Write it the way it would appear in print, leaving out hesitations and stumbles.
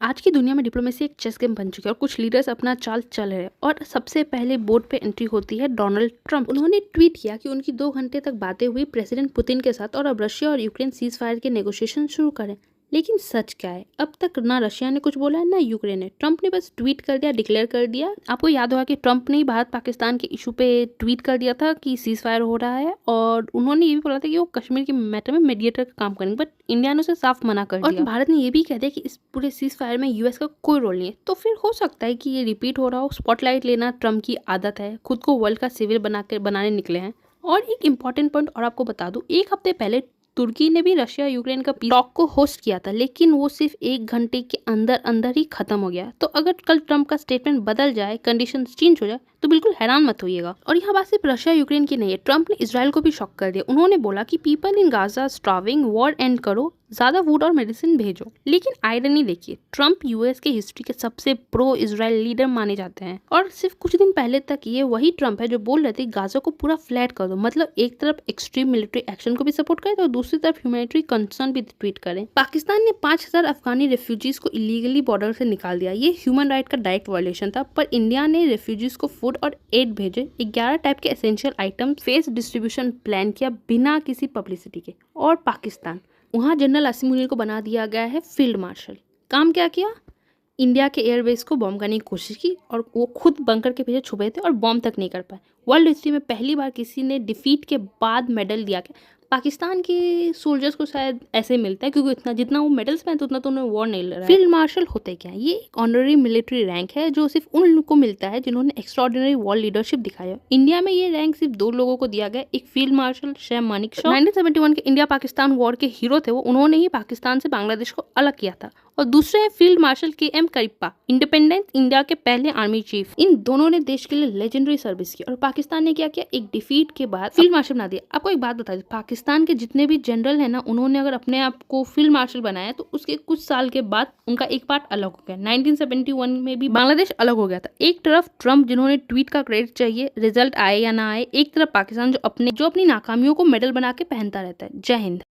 आज की दुनिया में डिप्लोमेसी एक चेस गेम बन चुकी है और कुछ लीडर्स अपना चाल चल रहे हैं और सबसे पहले बोर्ड पे एंट्री होती है डोनाल्ड ट्रंप। उन्होंने ट्वीट किया कि उनकी 2 घंटे तक बातें हुई प्रेसिडेंट पुतिन के साथ और अब रशिया और यूक्रेन सीज फायर के नेगोशिएशन शुरू करें। लेकिन सच क्या है, अब तक ना रशिया ने कुछ बोला है ना यूक्रेन ने। ट्रंप ने बस ट्वीट कर दिया, डिक्लेयर कर दिया। आपको याद होगा कि ट्रंप ने ही भारत पाकिस्तान के इशू पे ट्वीट कर दिया था कि सीज फायर हो रहा है और उन्होंने ये भी बोला था कि वो कश्मीर के मैटर में मीडिएटर का काम करेंगे, बट इंडिया ने उसे साफ मना कर दिया। और भारत ने ये भी कह दिया कि इस पूरे सीज फायर में यूएस का कोई रोल नहीं है। तो फिर हो सकता है कि ये रिपीट हो रहा हो। स्पॉटलाइट लेना ट्रंप की आदत है, खुद को वर्ल्ड का सिविल बनाने निकले हैं। और एक इम्पॉर्टेंट पॉइंट और आपको बता दूं, एक हफ्ते पहले तुर्की ने भी रशिया यूक्रेन का टॉक को होस्ट किया था, लेकिन वो सिर्फ 1 घंटे के अंदर अंदर ही खत्म हो गया। तो अगर कल ट्रंप का स्टेटमेंट बदल जाए, कंडीशन चेंज हो जाए, तो बिल्कुल हैरान मत होइएगा। और यहाँ बात सिर्फ रशिया यूक्रेन की नहीं है, ट्रंप ने इजराइल को भी शॉक कर दिया। उन्होंने बोला कि people in Gaza starving, war and करो, ज्यादा फूड और मेडिसिन भेजो। लेकिन आयरनी देखिए, ट्रंप यूएस के हिस्ट्री के सबसे प्रो इजराइल लीडर माने जाते हैं और सिर्फ कुछ दिन पहले तक ये वही ट्रंप है जो बोल रहे थे गाजा को पूरा फ्लैट कर दो। मतलब एक तरफ एक्सट्रीम मिलिट्री एक्शन को भी सपोर्ट करे तो दूसरी तरफ ह्यूमैनिटरी कंसर्न भी ट्वीट करें। पाकिस्तान ने 5,000 अफगानी रेफ्यूजीज को इलीगली बॉर्डर से निकाल दिया। ये ह्यूमन राइट का डायरेक्ट वायलेशन था, पर इंडिया ने रेफ्यूजीज को फूड और एड भेजे। 11 टाइप के essential item face distribution plan किया बिना किसी पब्लिसिटी के। और पाकिस्तान, वहाँ जनरल असीम मुनीर को बना दिया गया है फील्ड मार्शल। काम क्या किया? इंडिया के एयरबेस को बॉम्ब करने की कोशिश की और वो खुद बंकर के पीछे छुपे थे और बॉम्ब तक नहीं कर पाए। वर्ल्ड हिस्ट्री में पहली बार किसी ने डिफीट के बाद मेडल दिया। क्या पाकिस्तान के सोल्जर्स को शायद ऐसे मिलता है, क्योंकि इतना जितना वो मेडल्स में उतना तो उन्हें वॉर नहीं लड़ा। फील्ड मार्शल होते क्या है? ये एक ऑनररी मिलिट्री रैंक है जो सिर्फ उन लोगों को मिलता है जिन्होंने एक्स्ट्राऑर्डिनरी वॉर लीडरशिप दिखाया। इंडिया में ये रैंक सिर्फ 2 लोगों को दिया गया, एक फील्ड मार्शल सैम मानेकशॉ 1971 के इंडिया पाकिस्तान वॉर के हीरो थे। वो उन्होंने ही पाकिस्तान से बांग्लादेश को अलग किया था। और दूसरे हैं field marshal KM Cariappa, independent India के पहले आर्मी चीफ। इन दोनों ने देश के लिए लेजेंडरी सर्विस की। और पाकिस्तान ने क्या किया, एक डिफीट के बाद फील्ड मार्शल बना दिया। आपको एक बात बता दी, पाकिस्तान के जितने भी जनरल है ना, उन्होंने अगर अपने आप को फील्ड मार्शल बनाया तो उसके कुछ साल के बाद उनका एक पार्ट अलग हो गया। 1971 में भी बांग्लादेश अलग हो गया था। एक तरफ ट्रंप जिन्होंने ट्वीट का क्रेडिट चाहिए, रिजल्ट आए या ना आए, एक तरफ पाकिस्तान जो अपनी नाकामियों को मेडल बना के पहनता रहता है। जय हिंद।